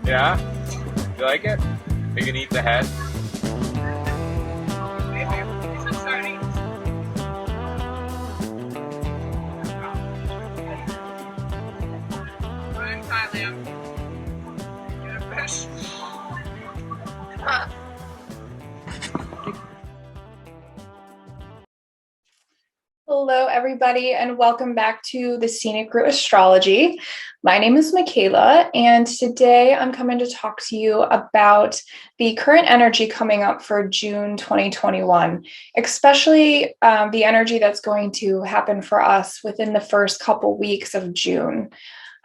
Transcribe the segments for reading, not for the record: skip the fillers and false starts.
Yeah? You like it? You can eat the head? Hello, everybody, and welcome back to the Scenic Route Astrology. My name is Makayla, and today I'm coming to talk to you about the current energy coming up for June 2021, especially the energy that's going to happen for us within the first couple weeks of June.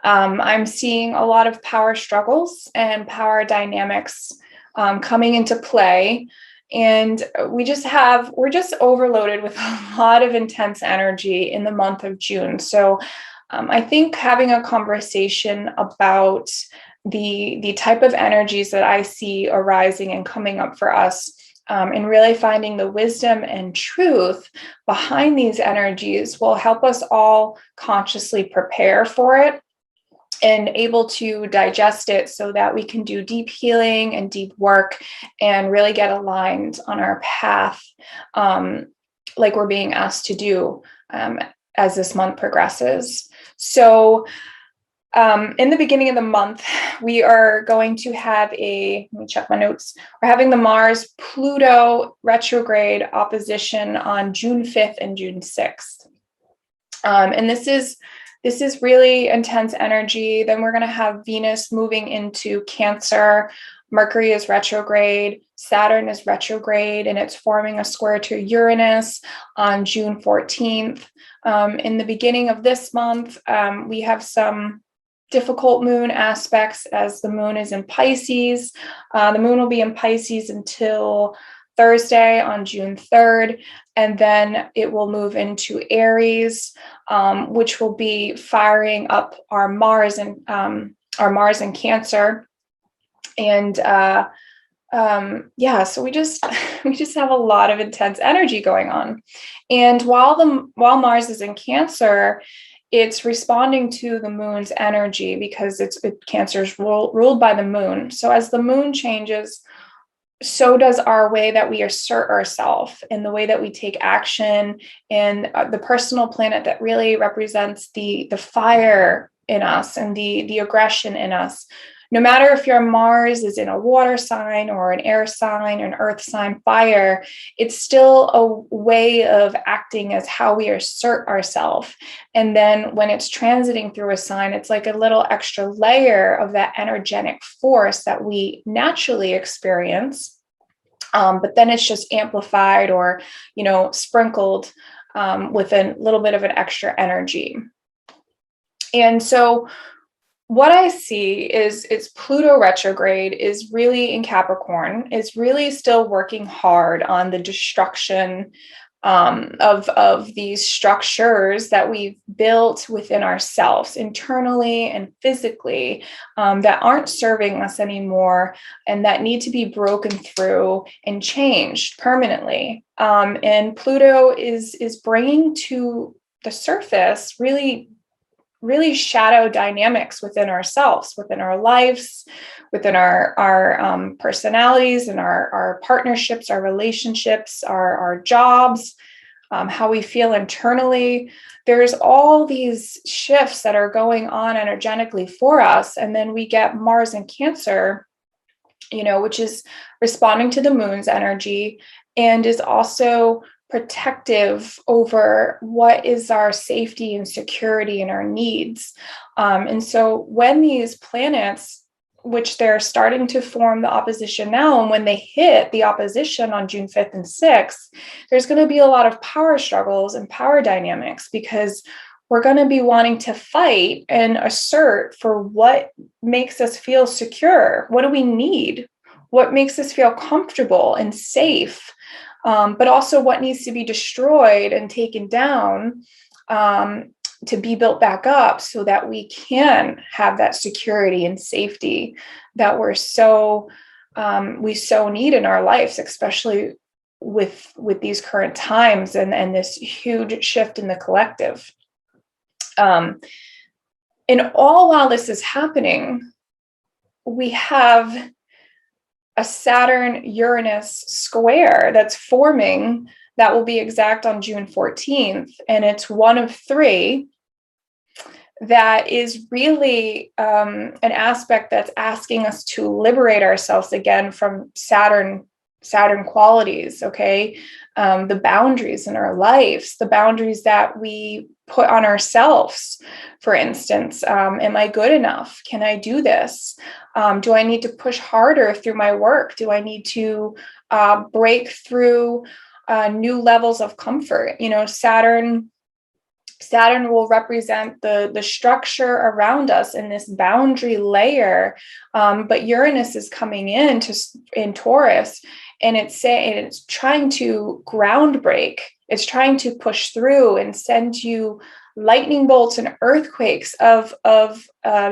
I'm seeing a lot of power struggles and power dynamics coming into play. And we're just overloaded with a lot of intense energy in the month of June. So I think having a conversation about the type of energies that I see arising and coming up for us, and really finding the wisdom and truth behind these energies will help us all consciously prepare for it and able to digest it so that we can do deep healing and deep work and really get aligned on our path, like we're being asked to do as this month progresses. So in the beginning of the month, we are going to have let me check my notes. We're having the Mars-Pluto retrograde opposition on June 5th and June 6th. And this is really intense energy. Then we're going to have Venus moving into Cancer. Mercury is retrograde. Saturn is retrograde, and it's forming a square to Uranus on June 14th. In the beginning of this month, we have some difficult moon aspects as the moon is in Pisces. The moon will be in Pisces until Thursday on June 3rd, and then it will move into Aries, which will be firing up our Mars and Cancer. And so we just have a lot of intense energy going on. And while Mars is in Cancer, it's responding to the moon's energy because Cancer is ruled by the moon. So as the moon changes, so does our way that we assert ourselves and the way that we take action, and the personal planet that really represents the fire in us and the aggression in us. No matter if your Mars is in a water sign or an air sign or an earth sign, fire, it's still a way of acting as how we assert ourselves. And then when it's transiting through a sign, it's like a little extra layer of that energetic force that we naturally experience. But then it's just amplified or, sprinkled with a little bit of an extra energy. And so what I see is Pluto retrograde is really in Capricorn, is really still working hard on the destruction of these structures that we've built within ourselves internally and physically, that aren't serving us anymore and that need to be broken through and changed permanently. And Pluto is bringing to the surface really shadow dynamics within ourselves, within our lives, within our personalities and our partnerships, our relationships, our jobs, how we feel internally. There's all these shifts that are going on energetically for us. And then we get Mars in Cancer, which is responding to the moon's energy and is also protective over what is our safety and security and our needs. And so when these planets, which they're starting to form the opposition now, and when they hit the opposition on June 5th and 6th, there's going to be a lot of power struggles and power dynamics because we're going to be wanting to fight and assert for what makes us feel secure. What do we need? What makes us feel comfortable and safe? But also what needs to be destroyed and taken down to be built back up so that we can have that security and safety that we so need in our lives, especially with these current times and this huge shift in the collective. And all while this is happening, we have a Saturn Uranus square that's forming, that will be exact on June 14th. And it's one of three that is really an aspect that's asking us to liberate ourselves again from Saturn qualities. Okay. The boundaries in our lives, the boundaries that we put on ourselves. For instance, am I good enough? Can I do this? Do I need to push harder through my work? Do I need to break through new levels of comfort? You know, Saturn will represent the structure around us in this boundary layer, but Uranus is coming in Taurus, and it's trying to ground break. It's trying to push through and send you lightning bolts and earthquakes of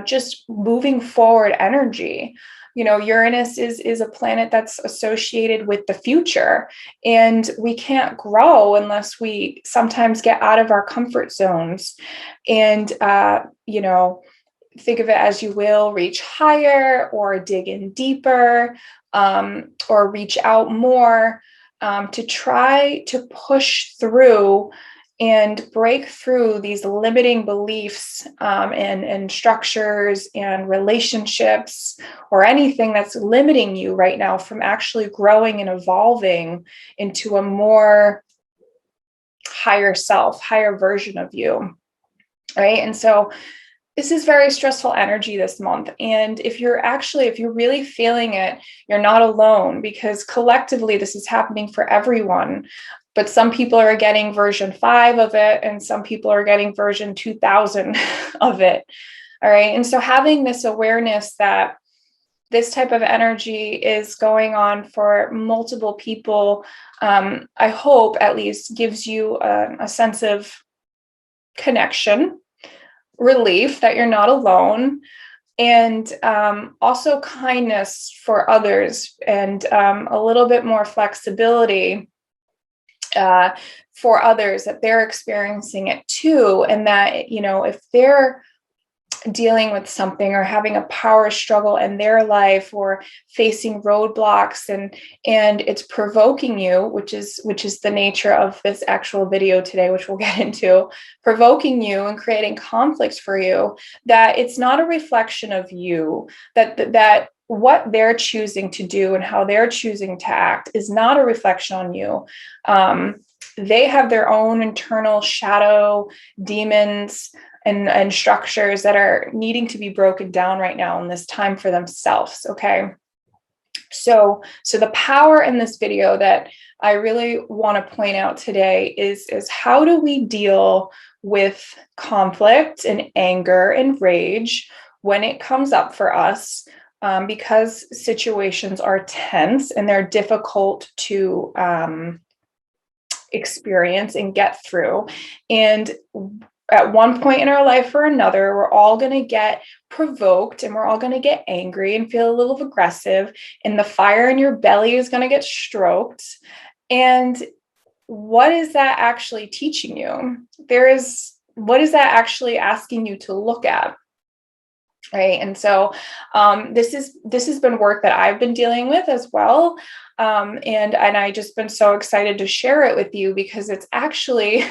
just moving forward energy. You know, Uranus is a planet that's associated with the future, and we can't grow unless we sometimes get out of our comfort zones and, you know, think of it as you will, reach higher or dig in deeper, or reach out more, to try to push through and break through these limiting beliefs, and structures and relationships, or anything that's limiting you right now from actually growing and evolving into a more higher self, higher version of you. Right. And so this is very stressful energy this month. And if you're really feeling it, you're not alone, because collectively this is happening for everyone. But some people are getting version 5 of it, and some people are getting version 2000 of it. All right. And so having this awareness that this type of energy is going on for multiple people, I hope at least gives you a sense of connection, relief that you're not alone, and also kindness for others, and a little bit more flexibility for others, that they're experiencing it too. And that, you know, if they're dealing with something or having a power struggle in their life, or facing roadblocks, and it's provoking you, which is the nature of this actual video today, which we'll get into, provoking you and creating conflicts for you, that it's not a reflection of you, that what they're choosing to do and how they're choosing to act is not a reflection on you. They have their own internal shadow demons and structures that are needing to be broken down right now in this time for themselves. Okay. So the power in this video that I really want to point out today is how do we deal with conflict and anger and rage when it comes up for us, because situations are tense and they're difficult to experience and get through. And at one point in our life or another, we're all going to get provoked, and we're all going to get angry and feel a little aggressive, and the fire in your belly is going to get stroked. And what is that actually teaching you? What is that actually asking you to look at? Right. And so this has been work that I've been dealing with as well. And I just been so excited to share it with you, because it's actually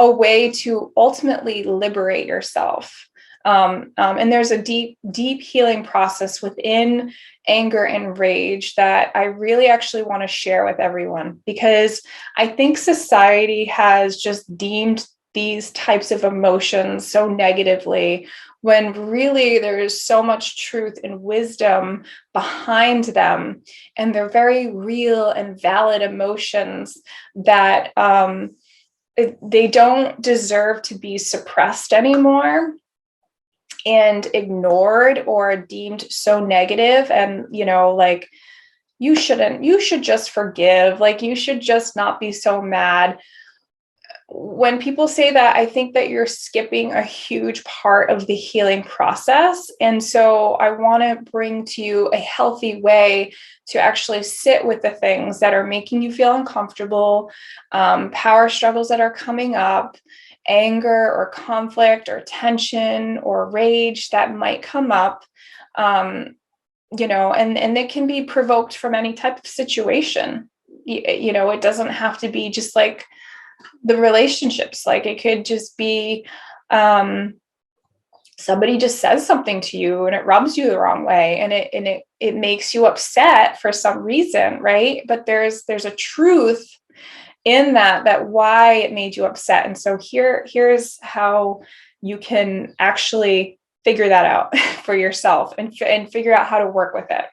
a way to ultimately liberate yourself. And there's a deep healing process within anger and rage that I really actually want to share with everyone, because I think society has just deemed these types of emotions so negatively, when really there is so much truth and wisdom behind them. And they're very real and valid emotions that they don't deserve to be suppressed anymore and ignored or deemed so negative. And, you know, like, you should just forgive. Like, you should just not be so mad. When people say that, I think that you're skipping a huge part of the healing process. And so I want to bring to you a healthy way to actually sit with the things that are making you feel uncomfortable, power struggles that are coming up, anger or conflict or tension or rage that might come up, you know, and it can be provoked from any type of situation. You know, it doesn't have to be just like the relationships. Like it could just be somebody just says something to you and it rubs you the wrong way, and it makes you upset for some reason, right? But there's a truth in that why it made you upset. And so here's how you can actually figure that out for yourself and figure out how to work with it.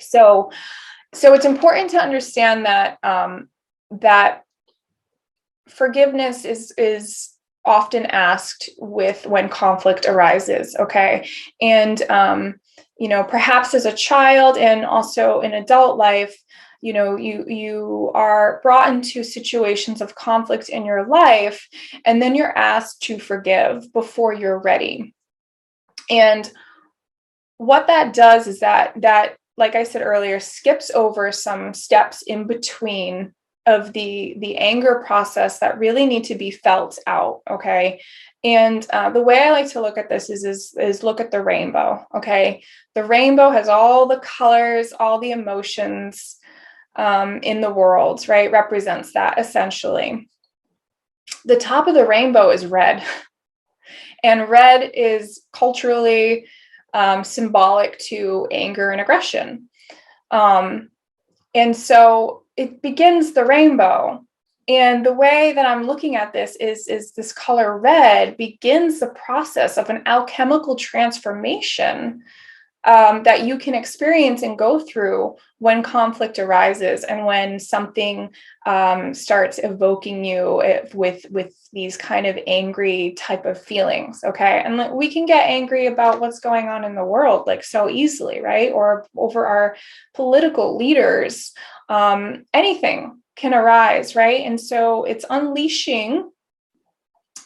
So it's important to understand that that forgiveness is often asked when conflict arises. Okay. And, you know, perhaps as a child and also in adult life, you know, you are brought into situations of conflict in your life, and then you're asked to forgive before you're ready. And what that does is that, like I said earlier, skips over some steps in between of the anger process that really need to be felt out. Okay. And the way I like to look at this is look at the rainbow. Okay. The rainbow has all the colors, all the emotions in the world, right? Represents that essentially. The top of the rainbow is red. And red is culturally symbolic to anger and aggression. And so it begins the rainbow. And the way that I'm looking at this is this color red begins the process of an alchemical transformation that you can experience and go through when conflict arises and when something starts evoking you with these kind of angry type of feelings. Okay. And we can get angry about what's going on in the world like so easily, right? Or over our political leaders. Anything can arise, right? And so it's unleashing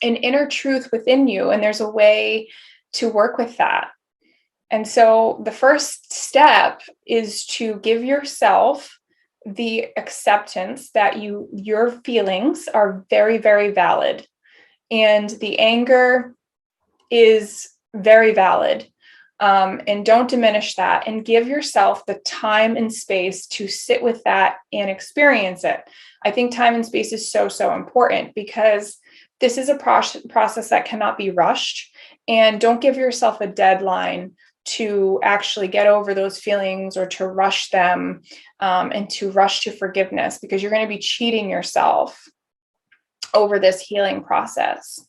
an inner truth within you, and there's a way to work with that. And so the first step is to give yourself the acceptance that your feelings are very, very valid. And the anger is very valid. And don't diminish that, and give yourself the time and space to sit with that and experience it. I think time and space is so, so important, because this is a process that cannot be rushed. And don't give yourself a deadline to actually get over those feelings or to rush them and to rush to forgiveness, because you're going to be cheating yourself over this healing process.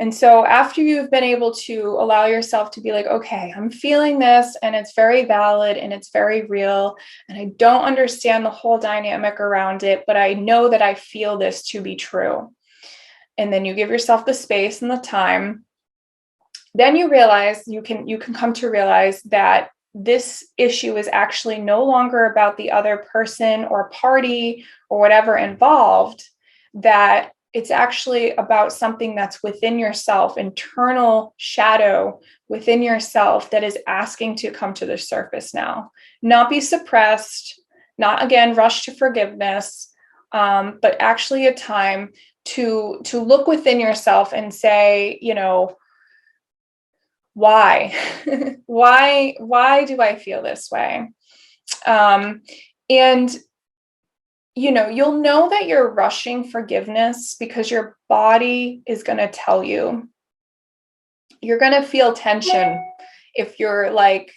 And so after you've been able to allow yourself to be like, okay, I'm feeling this and it's very valid and it's very real, and I don't understand the whole dynamic around it, but I know that I feel this to be true. And then you give yourself the space and the time. Then you realize you can come to realize that this issue is actually no longer about the other person or party or whatever involved, that it's actually about something that's within yourself, internal shadow within yourself that is asking to come to the surface now. Not be suppressed, not again rush to forgiveness, but actually a time to look within yourself and say, you know, why? why do I feel this way? And you know, you'll know that you're rushing forgiveness because your body is going to tell you. You're going to feel tension if you're like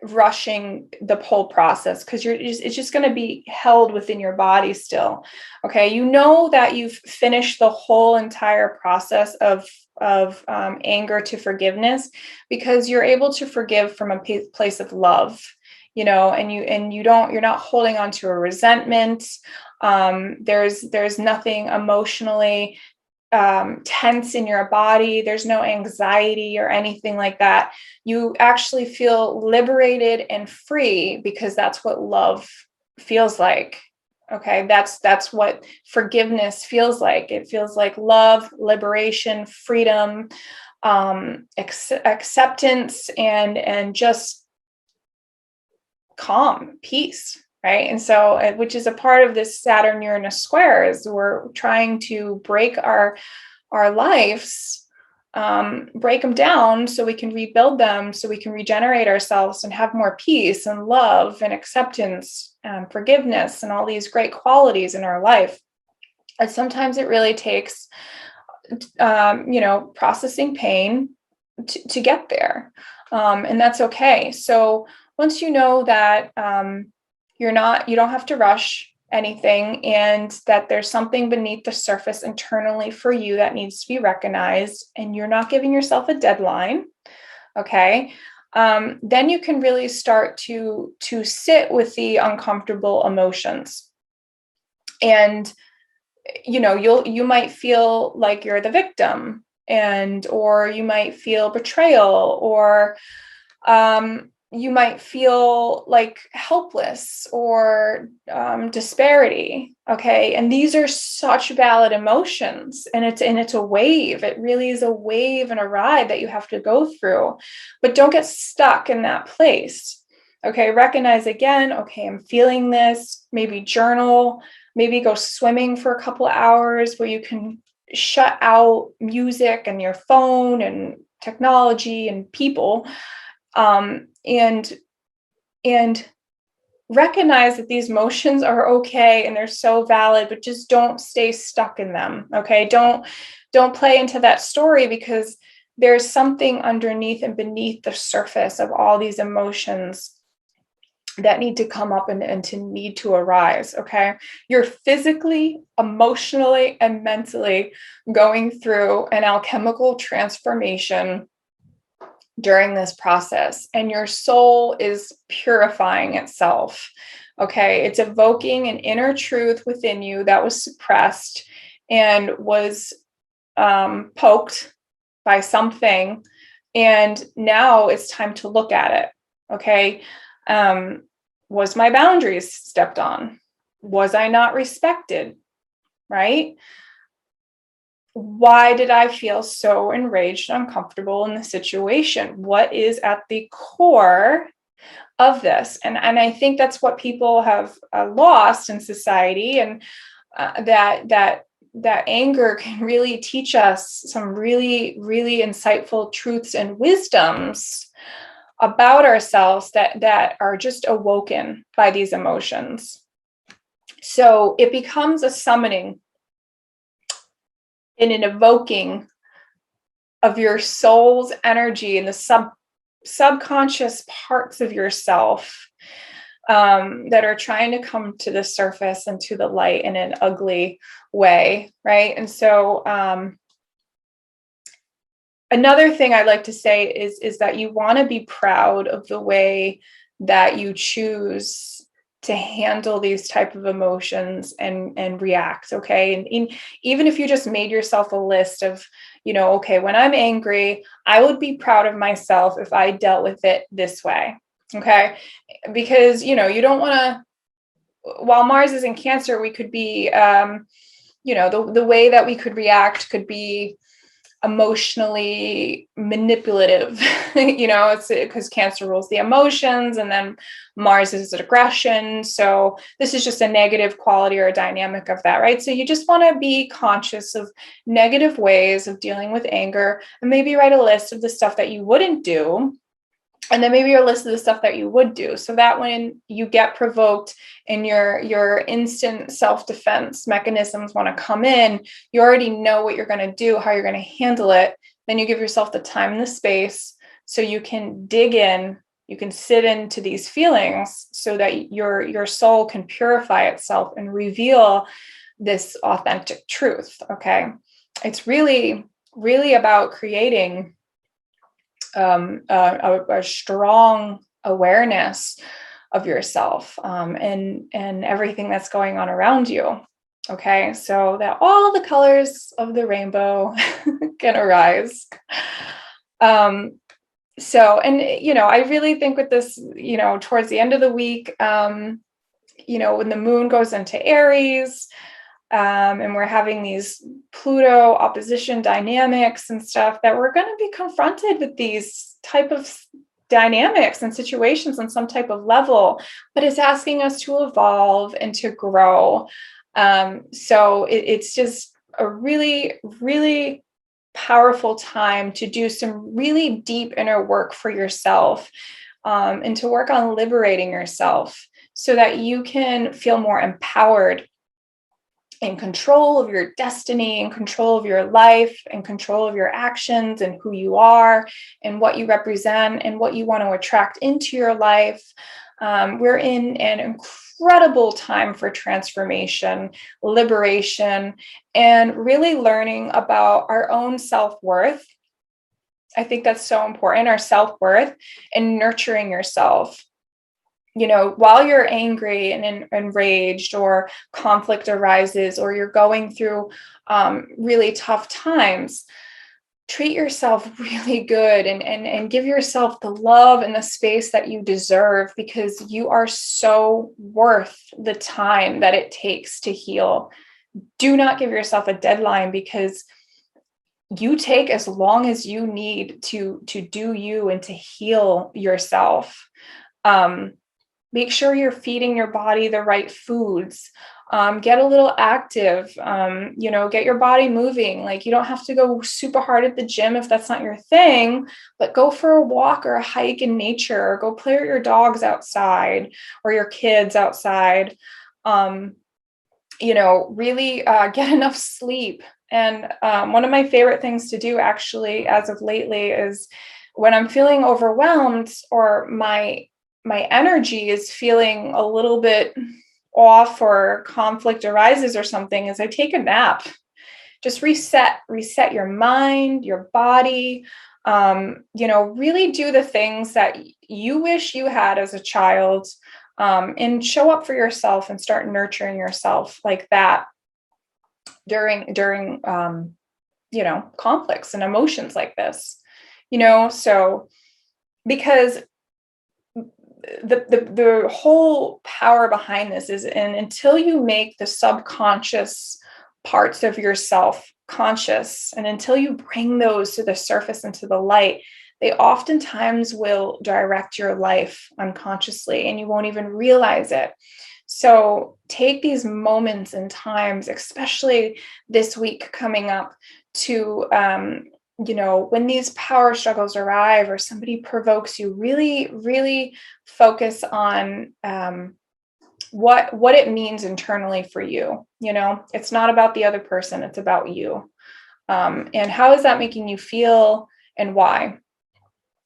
rushing the whole process, because it's just going to be held within your body still. Okay. You know that you've finished the whole entire process of anger to forgiveness, because you're able to forgive from a place of love, you know, and you're not holding on to a resentment. There's nothing emotionally tense in your body. There's no anxiety or anything like that. You actually feel liberated and free, because that's what love feels like. Okay. That's what forgiveness feels like. It feels like love, liberation, freedom, acceptance, and just calm, peace. right? And so, which is a part of this Saturn Uranus square, is we're trying to break our lives, break them down so we can rebuild them, so we can regenerate ourselves and have more peace and love and acceptance and forgiveness and all these great qualities in our life. And sometimes it really takes, processing pain to get there. And that's okay. So once you know that you don't have to rush anything, and that there's something beneath the surface internally for you that needs to be recognized, and you're not giving yourself a deadline, okay, then you can really start to sit with the uncomfortable emotions. And you might feel like you're the victim, or you might feel betrayal, or you might feel like helpless or disparity. Okay. And these are such valid emotions, and it's a wave. It really is a wave and a ride that you have to go through, but don't get stuck in that place. Okay. Recognize again, okay, I'm feeling this. Maybe journal, maybe go swimming for a couple of hours where you can shut out music and your phone and technology and people. And recognize that these emotions are okay and they're so valid, but just don't stay stuck in them. Okay. Don't play into that story, because there's something underneath and beneath the surface of all these emotions that need to come up and to need to arise. Okay. You're physically, emotionally, and mentally going through an alchemical transformation during this process, and your soul is purifying itself. Okay. It's evoking an inner truth within you that was suppressed and was poked by something. And now it's time to look at it. Okay. Was my boundaries stepped on? Was I not respected? Right? Why did I feel so enraged and uncomfortable in the situation? What is at the core of this? And I think that's what people have lost in society, and that anger can really teach us some really, really insightful truths and wisdoms about ourselves that are just awoken by these emotions. So it becomes a summoning and an evoking of your soul's energy and the subconscious parts of yourself that are trying to come to the surface and to the light in an ugly way, right? And so another thing I'd like to say is that you want to be proud of the way that you choose to handle these type of emotions and react. Okay. And even if you just made yourself a list of, okay, when I'm angry, I would be proud of myself if I dealt with it this way. Okay. Because, you don't want to, while Mars is in Cancer, we could be, the way that we could react could be emotionally manipulative. It's because Cancer rules the emotions, and then Mars is aggression. So this is just a negative quality or a dynamic of that, right? So you just want to be conscious of negative ways of dealing with anger, and maybe write a list of the stuff that you wouldn't do, and then maybe your list of the stuff that you would do, so that when you get provoked and your instant self-defense mechanisms want to come in, you already know what you're going to do, how you're going to handle it. Then you give yourself the time and the space so you can dig in, you can sit into these feelings so that your soul can purify itself and reveal this authentic truth. Okay. It's really, really about creating a strong awareness of yourself and everything that's going on around you. Okay, so that all the colors of the rainbow can arise. I really think with this, towards the end of the week, when the moon goes into Aries, and we're having these Pluto opposition dynamics and stuff, that we're going to be confronted with these type of dynamics and situations on some type of level, but it's asking us to evolve and to grow. So it's just a really, really powerful time to do some really deep inner work for yourself, and to work on liberating yourself so that you can feel more empowered, in control of your destiny, in control of your life, in control of your actions and who you are and what you represent and what you want to attract into your life. We're in an incredible time for transformation, liberation, and really learning about our own self-worth. I think that's so important, our self-worth, and nurturing yourself. While you're angry and enraged, or conflict arises, or you're going through really tough times, treat yourself really good, and give yourself the love and the space that you deserve, because you are so worth the time that it takes to heal. Do not give yourself a deadline, because you take as long as you need to do you and to heal yourself. Make sure you're feeding your body the right foods. Get a little active, get your body moving. Like, you don't have to go super hard at the gym if that's not your thing, but go for a walk or a hike in nature, or go play with your dogs outside or your kids outside. Really get enough sleep. And one of my favorite things to do, actually, as of lately, is when I'm feeling overwhelmed, or my energy is feeling a little bit off, or conflict arises or something, is I take a nap. Just reset your mind, your body, really do the things that you wish you had as a child, and show up for yourself and start nurturing yourself like that during conflicts and emotions like this, so, because the whole power behind this is, and until you make the subconscious parts of yourself conscious, and until you bring those to the surface and to the light, they oftentimes will direct your life unconsciously, and you won't even realize it. So take these moments and times, especially this week coming up, to when these power struggles arrive, or somebody provokes you, really, really focus on what it means internally for you. It's not about the other person, it's about you. And how is that making you feel, and why?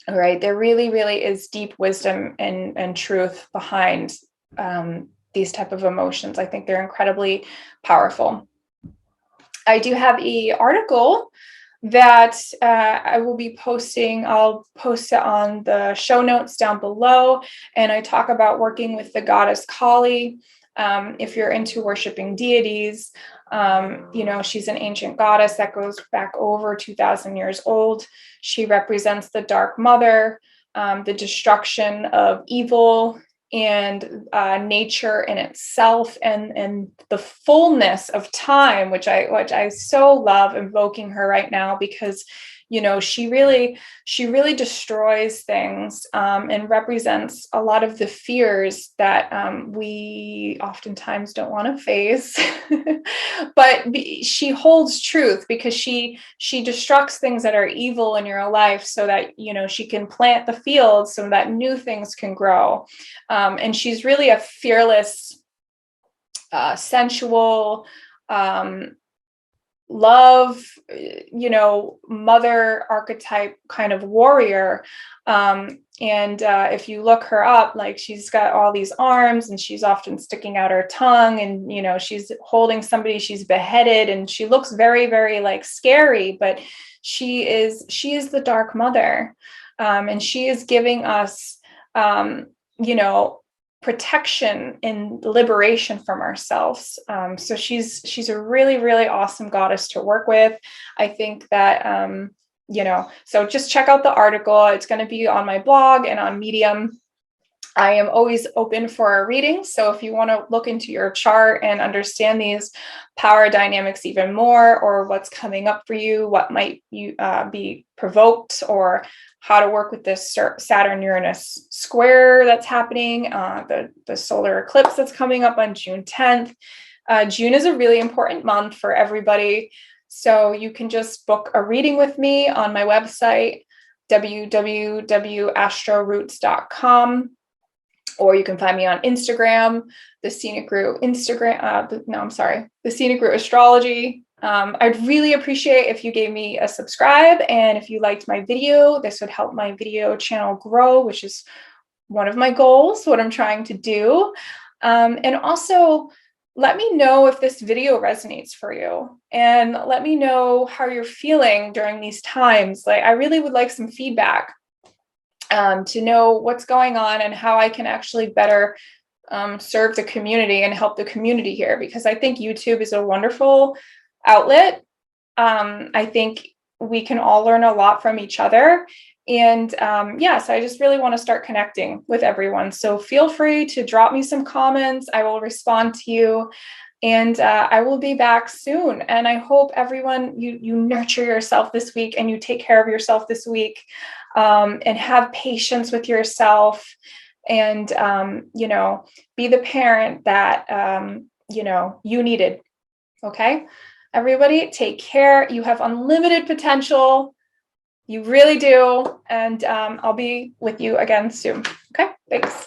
All right. There really, really is deep wisdom and truth behind these type of emotions. I think they're incredibly powerful. I do have an article that I will be posting. I'll post it on the show notes down below. And I talk about working with the goddess Kali. If you're into worshiping deities, she's an ancient goddess that goes back over 2,000 years old. She represents the Dark Mother, the destruction of evil, and nature in itself, and the fullness of time, which I so love invoking her right now, because she really destroys things, and represents a lot of the fears that we oftentimes don't want to face. But she holds truth, because she destructs things that are evil in your life, so that she can plant the fields so that new things can grow. And she's really a fearless, sensual, love, mother archetype kind of warrior. And if you look her up, like, she's got all these arms, and she's often sticking out her tongue, and she's holding somebody she's beheaded, and she looks very, very scary, but she is the Dark Mother. And she is giving us protection and liberation from ourselves. So she's a really, really awesome goddess to work with. I think that, so just check out the article. It's going to be on my blog and on Medium. I am always open for a reading. So if you want to look into your chart and understand these power dynamics even more, or what's coming up for you, what might you be provoked, or how to work with this Saturn-Uranus square that's happening, the solar eclipse that's coming up on June 10th. June is a really important month for everybody. So you can just book a reading with me on my website, www.astroroots.com. Or you can find me on Instagram, the Scenic Route the Scenic Route Astrology. I'd really appreciate if you gave me a subscribe, and if you liked my video, this would help my video channel grow, which is one of my goals, what I'm trying to do. And also, let me know if this video resonates for you, and let me know how you're feeling during these times. Like, I really would like some feedback. To know what's going on and how I can actually better serve the community and help the community here, because I think YouTube is a wonderful outlet. I think we can all learn a lot from each other. And so I just really want to start connecting with everyone. So feel free to drop me some comments. I will respond to you. And I will be back soon. And I hope everyone, you nurture yourself this week, and you take care of yourself this week, and have patience with yourself, and, be the parent that, you needed. Okay. Everybody, take care. You have unlimited potential. You really do. And I'll be with you again soon. Okay. Thanks.